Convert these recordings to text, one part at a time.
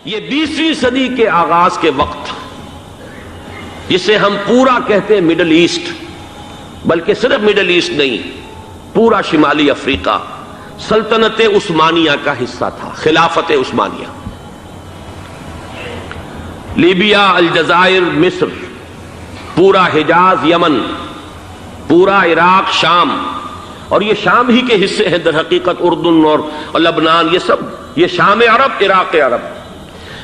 یہ 20ویں صدی کے آغاز کے وقت، جسے ہم پورا کہتے ہیں مڈل ایسٹ، بلکہ صرف مڈل ایسٹ نہیں، پورا شمالی افریقہ سلطنت عثمانیہ کا حصہ تھا، خلافت عثمانیہ۔ لیبیا، الجزائر، مصر، پورا حجاز، یمن، پورا عراق، شام، اور یہ شام ہی کے حصے ہیں در حقیقت، اردن اور لبنان، یہ شام عرب، عراق عرب،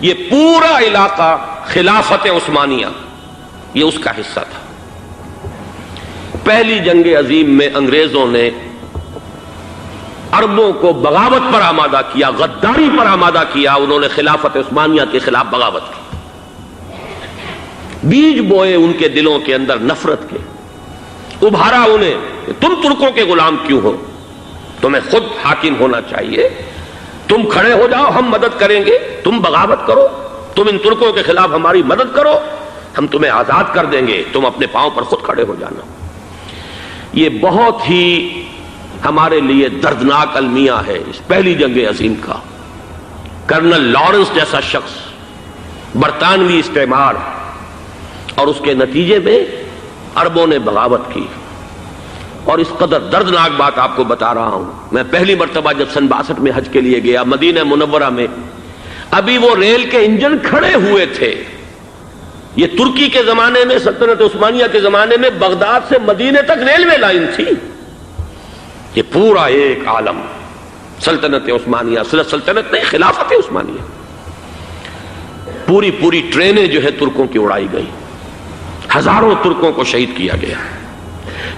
یہ پورا علاقہ خلافت عثمانیہ یہ اس کا حصہ تھا۔ پہلی جنگ عظیم میں انگریزوں نے عربوں کو بغاوت پر آمادہ کیا، غداری پر آمادہ کیا، انہوں نے خلافت عثمانیہ کے خلاف بغاوت کی، بیج بوئے ان کے دلوں کے اندر نفرت کے، ابھارا انہیں کہ تم ترکوں کے غلام کیوں ہو، تمہیں خود حاکم ہونا چاہیے، تم کھڑے ہو جاؤ، ہم مدد کریں گے، تم بغاوت کرو، تم ان ترکوں کے خلاف ہماری مدد کرو، ہم تمہیں آزاد کر دیں گے، تم اپنے پاؤں پر خود کھڑے ہو جانا۔ یہ بہت ہی ہمارے لیے دردناک المیہ ہے اس پہلی جنگ عظیم کا۔ کرنل لارنس جیسا شخص، برطانوی استعمار، اور اس کے نتیجے میں عربوں نے بغاوت کی۔ اور اس قدر دردناک بات آپ کو بتا رہا ہوں، میں پہلی مرتبہ جب سن 62 میں حج کے لیے گیا مدینہ منورہ میں، ابھی وہ ریل کے انجن کھڑے ہوئے تھے۔ یہ ترکی کے زمانے میں، سلطنت عثمانیہ کے زمانے میں بغداد سے مدینے تک ریلوے لائن تھی۔ یہ پورا ایک عالم سلطنت عثمانیہ، صرف سلطنت نہیں، خلافت عثمانیہ، پوری ٹرینیں جو ہے ترکوں کی اڑائی گئی، ہزاروں ترکوں کو شہید کیا گیا،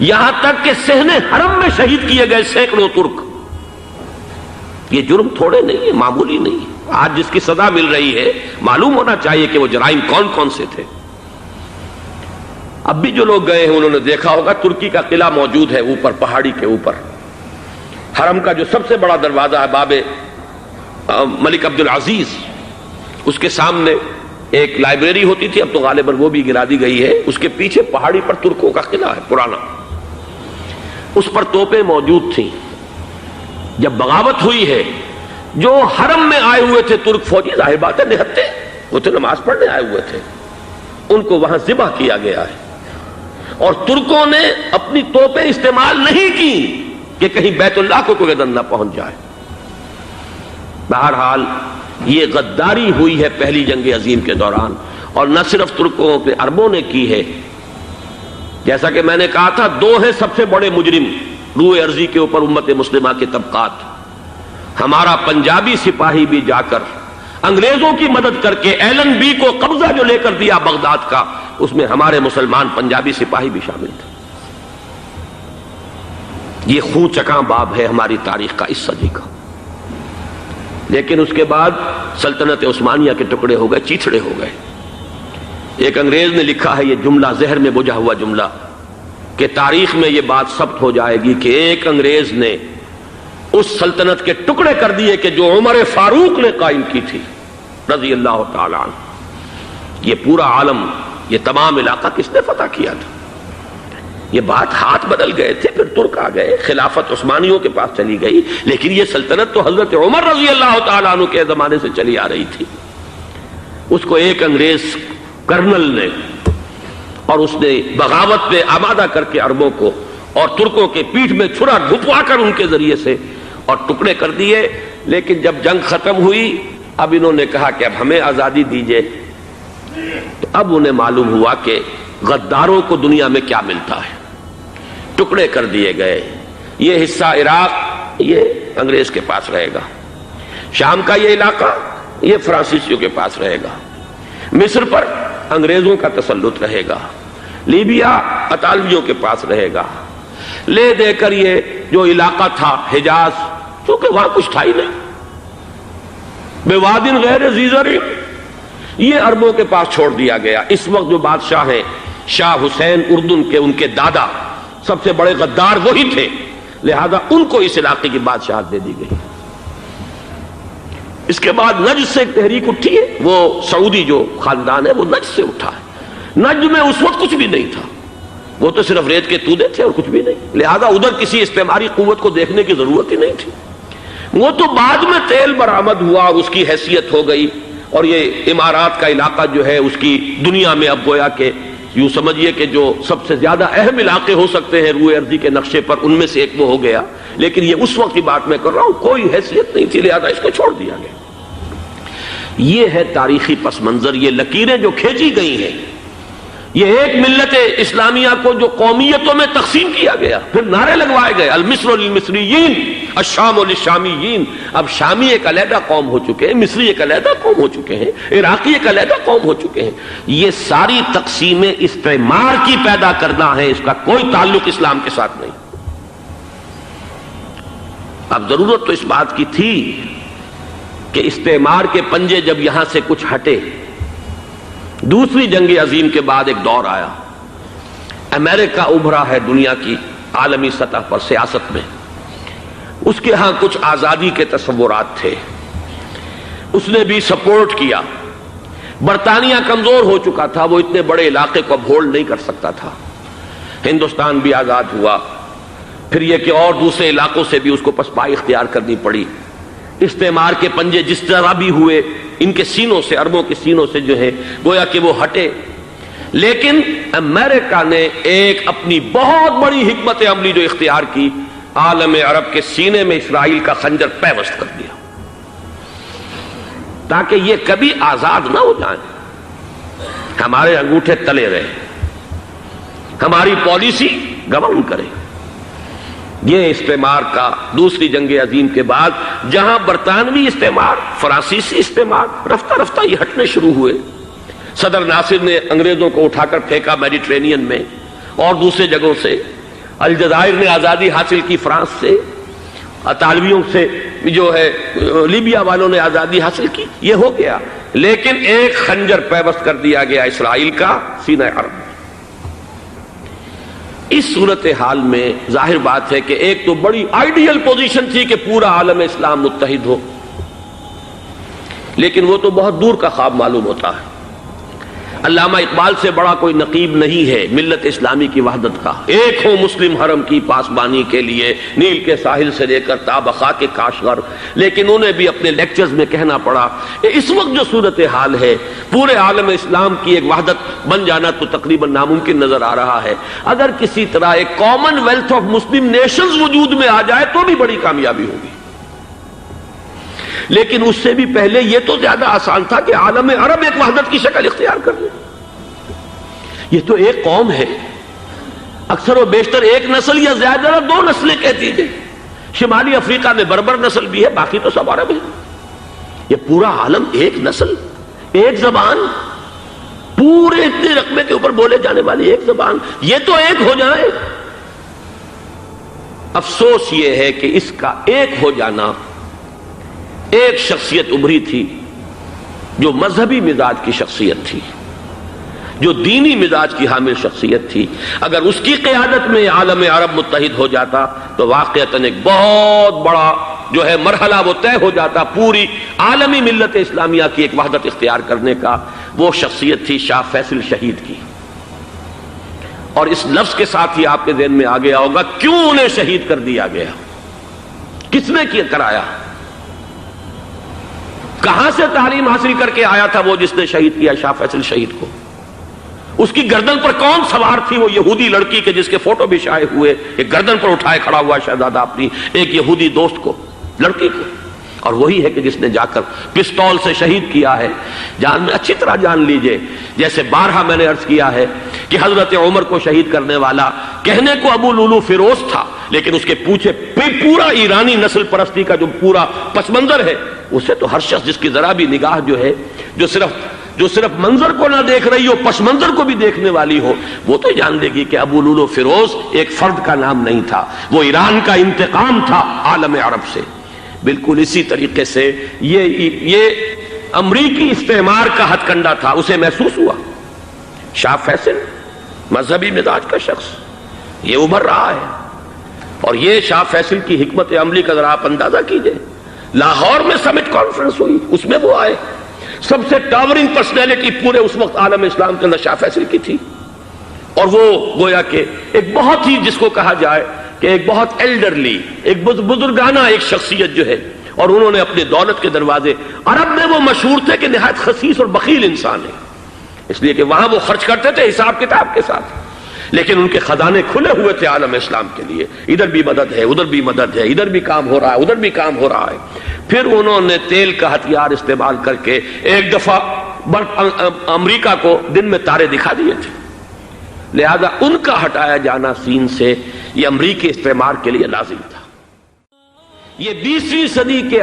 یہاں تک کہ صحن حرم میں شہید کیے گئے سینکڑوں ترک۔ یہ جرم تھوڑے نہیں ہے، معمولی نہیں ہے۔ آج جس کی سزا مل رہی ہے، معلوم ہونا چاہیے کہ وہ جرائم کون کون سے تھے۔ اب بھی جو لوگ گئے ہیں انہوں نے دیکھا ہوگا، ترکی کا قلعہ موجود ہے اوپر پہاڑی کے اوپر، حرم کا جو سب سے بڑا دروازہ ہے باب ملک عبدالعزیز، اس کے سامنے ایک لائبریری ہوتی تھی، اب تو غالباً وہ بھی گرا دی گئی ہے، اس کے پیچھے پہاڑی پر ترکوں کا قلعہ ہے پرانا، اس پر توپیں موجود تھیں۔ جب بغاوت ہوئی ہے، جو حرم میں آئے ہوئے تھے ترک فوجی، ظاہر بات ہے نہتے، وہ تو نماز پڑھنے آئے ہوئے تھے، ان کو وہاں ذبح کیا گیا ہے، اور ترکوں نے اپنی توپیں استعمال نہیں کی کہ کہیں بیت اللہ کو کوئی گدن نہ پہنچ جائے۔ بہرحال یہ غداری ہوئی ہے پہلی جنگ عظیم کے دوران، اور نہ صرف ترکوں پہ عربوں نے کی ہے۔ جیسا کہ میں نے کہا تھا، دو ہیں سب سے بڑے مجرم روئے ارضی کے اوپر امت مسلمہ کے طبقات۔ ہمارا پنجابی سپاہی بھی جا کر انگریزوں کی مدد کر کے ایلن بی کو قبضہ جو لے کر دیا بغداد کا، اس میں ہمارے مسلمان پنجابی سپاہی بھی شامل تھے۔ یہ خون چکاں باب ہے ہماری تاریخ کا اس صدی کا۔ لیکن اس کے بعد سلطنت عثمانیہ کے ٹکڑے ہو گئے، چیتھڑے ہو گئے۔ ایک انگریز نے لکھا ہے یہ جملہ، زہر میں بجھا ہوا جملہ، کہ تاریخ میں یہ بات ثبت ہو جائے گی کہ ایک انگریز نے اس سلطنت کے ٹکڑے کر دیے کہ جو عمر فاروق نے قائم کی تھی رضی اللہ تعالیٰ عنہ۔ یہ پورا عالم، یہ تمام علاقہ کس نے فتح کیا تھا؟ یہ بات ہاتھ بدل گئے تھے، پھر ترک آ گئے، خلافت عثمانیوں کے پاس چلی گئی، لیکن یہ سلطنت تو حضرت عمر رضی اللہ تعالیٰ عنہ کے زمانے سے چلی آ رہی تھی۔ اس کو ایک انگریز کرنل نے، اور اس نے بغاوت پہ آمادہ کر کے عربوں کو اور ترکوں کے پیٹھ میں چھرا گھپوا کر ان کے ذریعے سے اور ٹکڑے کر دیے۔ لیکن جب جنگ ختم ہوئی، اب انہوں نے کہا کہ اب ہمیں آزادی دیجیے، تو اب انہیں معلوم ہوا کہ غداروں کو دنیا میں کیا ملتا ہے۔ ٹکڑے کر دیے گئے۔ یہ حصہ عراق یہ انگریز کے پاس رہے گا، شام کا یہ علاقہ یہ فرانسیسیوں کے پاس رہے گا، مصر پر انگریزوں کا تسلط رہے گا، لیبیا اطالویوں کے پاس رہے گا، لے دے کر یہ جو علاقہ تھا حجاز، کیونکہ وہاں کچھ تھا ہی نہیں، بوادن غیر ذی زرع، یہ عربوں کے پاس چھوڑ دیا گیا۔ اس وقت جو بادشاہ ہیں شاہ حسین اردن کے، ان کے دادا سب سے بڑے غدار وہی تھے، لہذا ان کو اس علاقے کی بادشاہت دے دی گئی۔ اس کے بعد نجد سے ایک تحریک اٹھی ہے، وہ سعودی جو خاندان ہے وہ نجد سے اٹھا ہے۔ نجد میں اس وقت کچھ بھی نہیں تھا، وہ تو صرف ریت کے تودے تھے اور کچھ بھی نہیں، لہذا ادھر کسی استعماری قوت کو دیکھنے کی ضرورت ہی نہیں تھی۔ وہ تو بعد میں تیل برآمد ہوا اور اس کی حیثیت ہو گئی، اور یہ امارات کا علاقہ جو ہے اس کی دنیا میں اب گویا کہ یوں سمجھیے کہ جو سب سے زیادہ اہم علاقے ہو سکتے ہیں روئے ارضی کے نقشے پر، ان میں سے ایک وہ ہو گیا. لیکن یہ اس وقت کی بات میں کر رہا ہوں، کوئی حیثیت نہیں تھی، لہذا اس کو چھوڑ دیا گیا. یہ ہے تاریخی پس منظر، یہ لکیریں جو کھینچی گئی ہیں. یہ ایک ملت اسلامیہ کو جو قومیتوں میں تقسیم کیا گیا، پھر نعرے لگوائے گئے المصر للمصریین الشام للشامیین. اب شامی ایک علیحدہ قوم ہو چکے ہیں، مصری ایک علیحدہ قوم ہو چکے ہیں، عراقی ایک علیحدہ قوم ہو چکے ہیں. یہ ساری تقسیمیں استعمار کی پیدا کرنا ہے، اس کا کوئی تعلق اسلام کے ساتھ نہیں. اب ضرورت تو اس بات کی تھی کہ استعمار کے پنجے جب یہاں سے کچھ ہٹے، دوسری جنگ عظیم کے بعد ایک دور آیا، امریکہ ابھرا ہے دنیا کی عالمی سطح پر سیاست میں. اس کے ہاں کچھ آزادی کے تصورات تھے، اس نے بھی سپورٹ کیا. برطانیہ کمزور ہو چکا تھا، وہ اتنے بڑے علاقے کو اب ہولڈ نہیں کر سکتا تھا. ہندوستان بھی آزاد ہوا، پھر یہ کہ اور دوسرے علاقوں سے بھی اس کو پسپائی اختیار کرنی پڑی. استعمار کے پنجے جس طرح بھی ہوئے، ان کے سینوں سے، عربوں کے سینوں سے جو ہے گویا کہ وہ ہٹے. لیکن امریکہ نے ایک اپنی بہت بڑی حکمت عملی جو اختیار کی، عالم عرب کے سینے میں اسرائیل کا خنجر پیوست کر دیا تاکہ یہ کبھی آزاد نہ ہو جائیں، ہمارے انگوٹھے تلے رہے، ہماری پالیسی گورن کرے. یہ استعمار کا دوسری جنگ عظیم کے بعد جہاں برطانوی استعمار، فرانسیسی استعمار رفتہ رفتہ یہ ہٹنے شروع ہوئے. صدر ناصر نے انگریزوں کو اٹھا کر پھینکا میڈیٹرینین میں اور دوسرے جگہوں سے. الجزائر نے آزادی حاصل کی فرانس سے، اطالویوں سے جو ہے لیبیا والوں نے آزادی حاصل کی. یہ ہو گیا، لیکن ایک خنجر پیوست کر دیا گیا اسرائیل کا سینہ عرب. اس صورتحال میں ظاہر بات ہے کہ ایک تو بڑی آئیڈیل پوزیشن تھی کہ پورا عالم اسلام متحد ہو، لیکن وہ تو بہت دور کا خواب معلوم ہوتا ہے. علامہ اقبال سے بڑا کوئی نقیب نہیں ہے ملت اسلامی کی وحدت کا. ایک ہو مسلم حرم کی پاسبانی کے لیے، نیل کے ساحل سے لے کر تا بخاک کاشغر. لیکن انہیں بھی اپنے لیکچرز میں کہنا پڑا کہ اس وقت جو صورتحال ہے، پورے عالم اسلام کی ایک وحدت بن جانا تو تقریباً ناممکن نظر آ رہا ہے. اگر کسی طرح ایک common wealth of Muslim nations وجود میں آ جائے تو بھی بڑی کامیابی ہوگی. لیکن اس سے بھی پہلے یہ تو زیادہ آسان تھا کہ عالم عرب ایک وحدت کی شکل اختیار کر لے. یہ تو ایک قوم ہے، اکثر و بیشتر ایک نسل یا زیادہ دو نسلیں کہتی ہیں. شمالی افریقہ میں بربر نسل بھی ہے، باقی تو سب عرب ہیں. یہ پورا عالم ایک نسل، ایک زبان، پورے اتنے رقبے کے اوپر بولے جانے والی ایک زبان، یہ تو ایک ہو جائے. افسوس یہ ہے کہ اس کا ایک ہو جانا، ایک شخصیت ابھری تھی جو مذہبی مزاج کی شخصیت تھی، جو دینی مزاج کی حامل شخصیت تھی. اگر اس کی قیادت میں عالم عرب متحد ہو جاتا تو واقعتاً ایک بہت بڑا جو ہے مرحلہ وہ طے ہو جاتا پوری عالمی ملت اسلامیہ کی ایک وحدت اختیار کرنے کا. وہ شخصیت تھی شاہ فیصل شہید کی. اور اس لفظ کے ساتھ ہی آپ کے ذہن میں آ گیا ہوگا کیوں انہیں شہید کر دیا گیا، کس نے کیا کرایا، کہاں سے تعلیم حاصل کر کے آیا تھا وہ جس نے شہید کیا شاہ فیصل شہید کو. اس کی گردن پر کون سوار تھی، وہ یہودی لڑکی کے جس کے فوٹو بھی شائع ہوئے، ایک گردن پر اٹھائے کھڑا ہوا شہزادہ اپنی ایک یہودی دوست کو، لڑکی کو. اور وہی ہے کہ جس نے جا کر پستول سے شہید کیا ہے. جان میں اچھی طرح جان لیجئے، جیسے بارہا میں نے عرض کیا ہے کہ حضرت عمر کو شہید کرنے والا کہنے کو ابو لولو فیروز تھا، لیکن اس کے پیچھے پورا ایرانی نسل پرستی کا جو پورا پس منظر ہے، اسے تو ہر شخص جس کی ذرا بھی نگاہ جو ہے جو صرف منظر کو نہ دیکھ رہی ہو، پس منظر کو بھی دیکھنے والی ہو، وہ تو جان دے گی کہ ابو لولو فیروز ایک فرد کا نام نہیں تھا، وہ ایران کا انتقام تھا عالم عرب سے. بالکل اسی طریقے سے یہ امریکی استعمار کا ہتھ کنڈا تھا، اسے محسوس ہوا. شاہ فیصل مذہبی مزاج کا شخص یہ ابھر رہا ہے، اور یہ شاہ فیصل کی حکمت عملی کا ذرا آپ اندازہ کیجئے. لاہور میں سمٹ کانفرنس ہوئی، اس میں وہ آئے، سب سے ٹاورنگ پرسنالٹی پورے اس وقت عالم اسلام کے اندر شاہ فیصل کی تھی. اور وہ گویا کہ ایک بہت ہی جس کو کہا جائے کہ ایک بہت ایلڈرلی، ایک بزرگانہ ایک شخصیت جو ہے، اور انہوں نے اپنی دولت کے دروازے، عرب میں وہ مشہور تھے کہ نہایت خسیس اور بخیل انسان ہے، اس لیے کہ وہاں وہ خرچ کرتے تھے حساب کتاب کے ساتھ، لیکن ان کے خزانے کھلے ہوئے تھے عالم اسلام کے لیے، ادھر بھی مدد ہے، ادھر بھی مدد ہے، ادھر بھی کام ہو رہا ہے، ادھر بھی کام ہو رہا ہے۔ پھر انہوں نے تیل کا ہتھیار استعمال کر کے ایک دفعہ امریکہ کو دن میں تارے دکھا دیے تھے، لہذا ان کا ہٹایا جانا سین سے یہ امریکی استعمار کے لیے لازم تھا۔ یہ 20ویں صدی کے